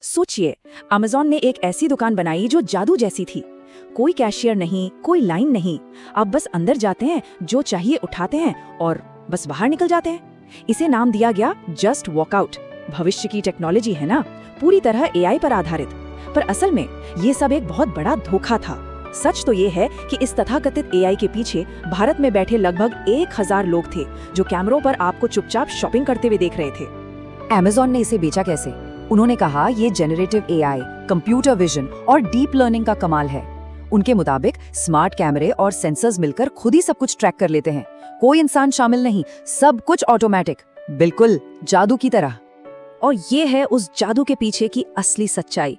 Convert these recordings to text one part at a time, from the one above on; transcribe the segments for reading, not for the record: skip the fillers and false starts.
सोचिए, अमेज़न ने एक ऐसी दुकान बनाई जो जादू जैसी थी। कोई कैशियर नहीं, कोई लाइन नहीं। आप बस अंदर जाते हैं, जो चाहिए उठाते हैं और बस बाहर निकल जाते हैं। इसे नाम दिया गया जस्ट वॉकआउट। भविष्य की टेक्नोलॉजी है ना, पूरी तरह एआई पर आधारित। पर असल में ये सब एक बहुत बड़ा धोखा था। सच तो ये है कि इस तथाकथित एआई के पीछे भारत में बैठे लगभग 1000 लोग थे, जो कैमरों पर आपको चुपचाप शॉपिंग करते हुए देख रहे थे। अमेज़न ने इसे बेचा कैसे? उन्होंने कहा ये जेनरेटिव एआई, कंप्यूटर विजन और डीप लर्निंग का कमाल है। उनके मुताबिक स्मार्ट कैमरे और सेंसर्स मिलकर खुद ही सब कुछ ट्रैक कर लेते हैं। कोई इंसान शामिल नहीं, सब कुछ ऑटोमेटिक, बिल्कुल जादू की तरह। और ये है उस जादू के पीछे की असली सच्चाई।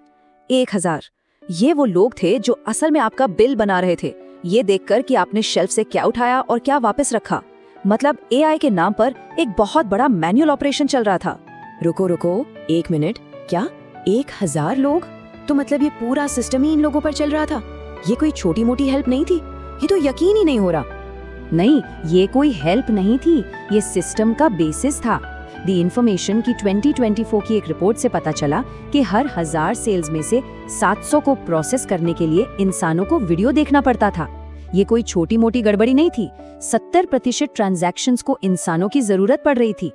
1000 ये वो लोग थे जो असल में आपका बिल बना रहे थे, ये देखकर कि आपने शेल्फ से क्या उठाया और क्या वापस रखा। मतलब एआई के नाम पर एक बहुत बड़ा मैनुअल ऑपरेशन चल रहा था। रुको, 1 मिनट, क्या 1000 लोग? तो मतलब ये पूरा सिस्टम ही इन लोगों पर चल रहा था? ये कोई छोटी मोटी हेल्प नहीं थी? ये तो यकीन ही नहीं हो रहा। नहीं, ये कोई हेल्प नहीं थी, ये सिस्टम का बेसिस था। दी इन्फॉर्मेशन की 2024 की एक रिपोर्ट से पता चला कि हर 1000 सेल्स में से 700 को प्रोसेस करने के लिए इंसानों को वीडियो देखना पड़ता था। ये कोई छोटी मोटी गड़बड़ी नहीं थी। 70% ट्रांजैक्शंस को इंसानों की जरूरत पड़ रही थी।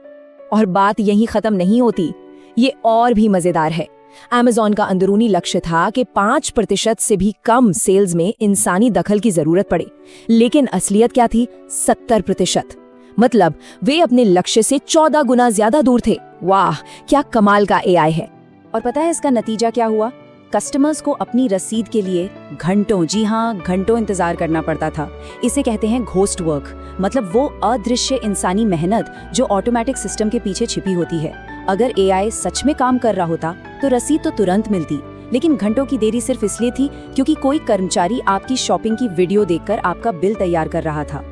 और बात यहीं खत्म नहीं होती, ये और भी मजेदार है। अमेज़न का अंदरूनी लक्ष्य था कि 5% से भी कम सेल्स में इंसानी दखल की जरूरत पड़े, लेकिन असलियत क्या थी? 70%। मतलब वे अपने लक्ष्य से 14 गुना ज्यादा दूर थे। वाह, क्या कमाल का एआई है। और पता है इसका नतीजा क्या हुआ? कस्टमर्स को अपनी रसीद के लिए घंटों, जी हाँ घंटों इंतजार करना पड़ता था। इसे कहते हैं घोस्ट वर्क, मतलब वो अदृश्य इंसानी मेहनत जो ऑटोमेटिक सिस्टम के पीछे छिपी होती है। अगर एआई सच में काम कर रहा होता तो रसीद तो तुरंत मिलती, लेकिन घंटों की देरी सिर्फ इसलिए थी क्योंकि कोई कर्मचारी आपकी शॉपिंग की वीडियो देखकर आपका बिल तैयार कर रहा था।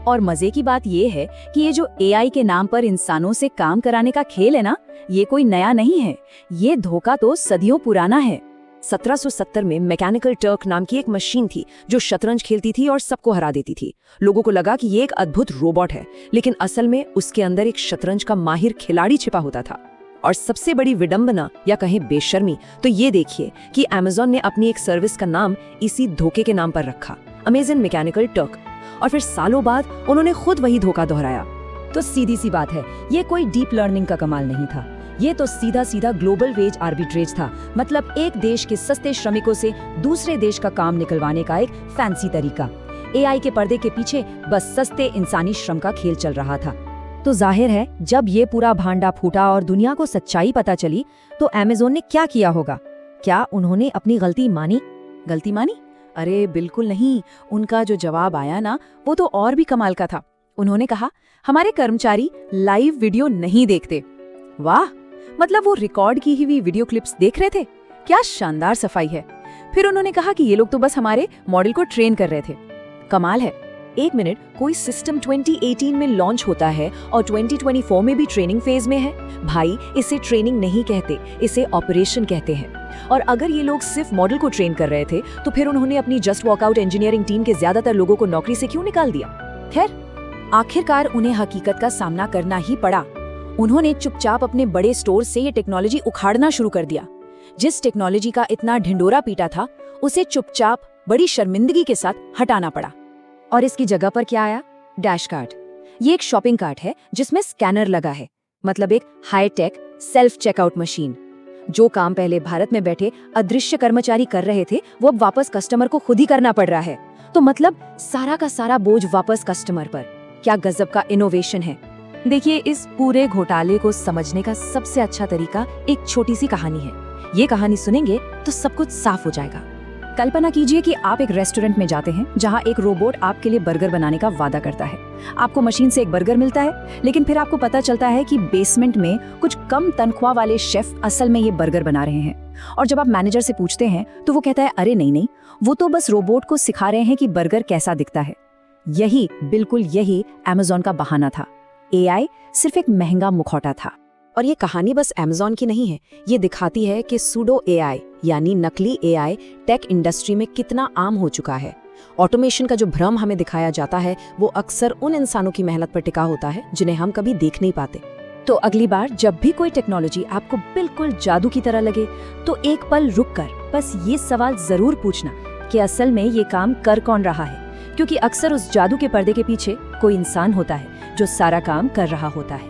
और मजे की बात ये है कि ये जो एआई के नाम पर इंसानों से काम कराने का खेल है ना, ये कोई नया नहीं है। ये धोखा तो सदियों पुराना है। 1770 में मैकेनिकल टर्क नाम की एक मशीन थी जो शतरंज खेलती थी और सबको हरा देती थी। लोगों को लगा कि ये एक अद्भुत रोबोट है, लेकिन असल में उसके अंदर एक शतरंज का माहिर खिलाड़ी छिपा होता था। और सबसे बड़ी विडंबना या कहें बेशर्मी तो ये देखिए कि अमेज़न ने अपनी एक सर्विस का नाम इसी धोखे के नाम पर रखा, अमेज़न मैकेनिकल टर्क। और फिर सालों बाद उन्होंने खुद वही धोखा दोहराया। तो सीधी सी बात है, ये कोई डीप लर्निंग का कमाल नहीं था, ये तो सीधा सीधा ग्लोबल वेज आर्बिट्रेज था। मतलब एक देश के सस्ते श्रमिकों से दूसरे देश का काम निकलवाने का एक फैंसी तरीका। एआई के पर्दे के पीछे बस सस्ते इंसानी श्रम का खेल चल रहा था। तो जाहिर है जब ये पूरा भांडा फूटा और दुनिया को सच्चाई पता चली तो अमेज़न ने क्या किया होगा? क्या उन्होंने अपनी गलती मानी? गलती मानी? अरे बिल्कुल नहीं। उनका जो जवाब आया ना, वो तो और भी कमाल का था। उन्होंने कहा, हमारे कर्मचारी लाइव वीडियो नहीं देखते। वाह, मतलब वो रिकॉर्ड की हुई वीडियो क्लिप्स देख रहे थे। क्या शानदार सफाई है। फिर उन्होंने कहा कि ये लोग तो बस हमारे मॉडल को ट्रेन कर रहे थे। कमाल है। 1 मिनट, कोई सिस्टम 2018 में लॉन्च होता है और 2024 में भी ट्रेनिंग फेज में है? भाई, इसे ट्रेनिंग नहीं कहते, इसे ऑपरेशन कहते हैं। और अगर ये लोग सिर्फ मॉडल को ट्रेन कर रहे थे तो फिर उन्होंने अपनी जस्ट वॉकआउट इंजीनियरिंग टीम के ज्यादातर लोगों को नौकरी से क्यों निकाल दिया? खैर, आखिरकार उन्हें हकीकत का सामना करना ही पड़ा। उन्होंने चुपचाप अपने बड़े स्टोर से ये टेक्नोलॉजी उखाड़ना शुरू कर दिया। जिस टेक्नोलॉजी का इतना ढिंडोरा पीटा था, उसे चुपचाप बड़ी शर्मिंदगी के साथ हटाना पड़ा। और इसकी जगह पर क्या आया? Dash card. ये एक शॉपिंग कार्ट है जिसमें स्कैनर लगा है, मतलब एक high tech self checkout machine. जो काम पहले भारत में बैठे अदृश्य कर्मचारी कर रहे थे, वो अब वापस कस्टमर को खुद ही करना पड़ रहा है। तो मतलब सारा का सारा बोझ वापस कस्टमर पर। क्या गजब का इनोवेशन है। देखिए, इस पूरे घोटाले को समझने का सबसे अच्छा तरीका एक छोटी सी कहानी है। ये कहानी सुनेंगे तो सब कुछ साफ हो जाएगा। कल्पना कीजिए कि आप एक रेस्टोरेंट में जाते हैं जहां एक रोबोट आपके लिए बर्गर बनाने का वादा करता है। आपको मशीन से एक बर्गर मिलता है, लेकिन फिर आपको पता चलता है कि बेसमेंट में कुछ कम तनख्वाह वाले शेफ असल में ये बर्गर बना रहे हैं। और जब आप मैनेजर से पूछते हैं तो वो कहता है, अरे नहीं, वो तो बस रोबोट को सिखा रहे हैं कि बर्गर कैसा दिखता है। बिल्कुल यही अमेज़न का बहाना था। एआई सिर्फ एक महंगा मुखौटा था। और ये कहानी बस अमेज़न की नहीं है, ये दिखाती है कि सूडो एआई यानी नकली एआई टेक इंडस्ट्री में कितना आम हो चुका है। ऑटोमेशन का जो भ्रम हमें दिखाया जाता है वो अक्सर उन इंसानों की मेहनत पर टिका होता है जिन्हें हम कभी देख नहीं पाते। तो अगली बार जब भी कोई टेक्नोलॉजी आपको बिल्कुल जादू की तरह लगे, तो एक पल रुक कर बस ये सवाल जरूर पूछना कि असल में ये काम कर कौन रहा है, क्योंकि अक्सर उस जादू के पर्दे के पीछे कोई इंसान होता है जो सारा काम कर रहा होता है।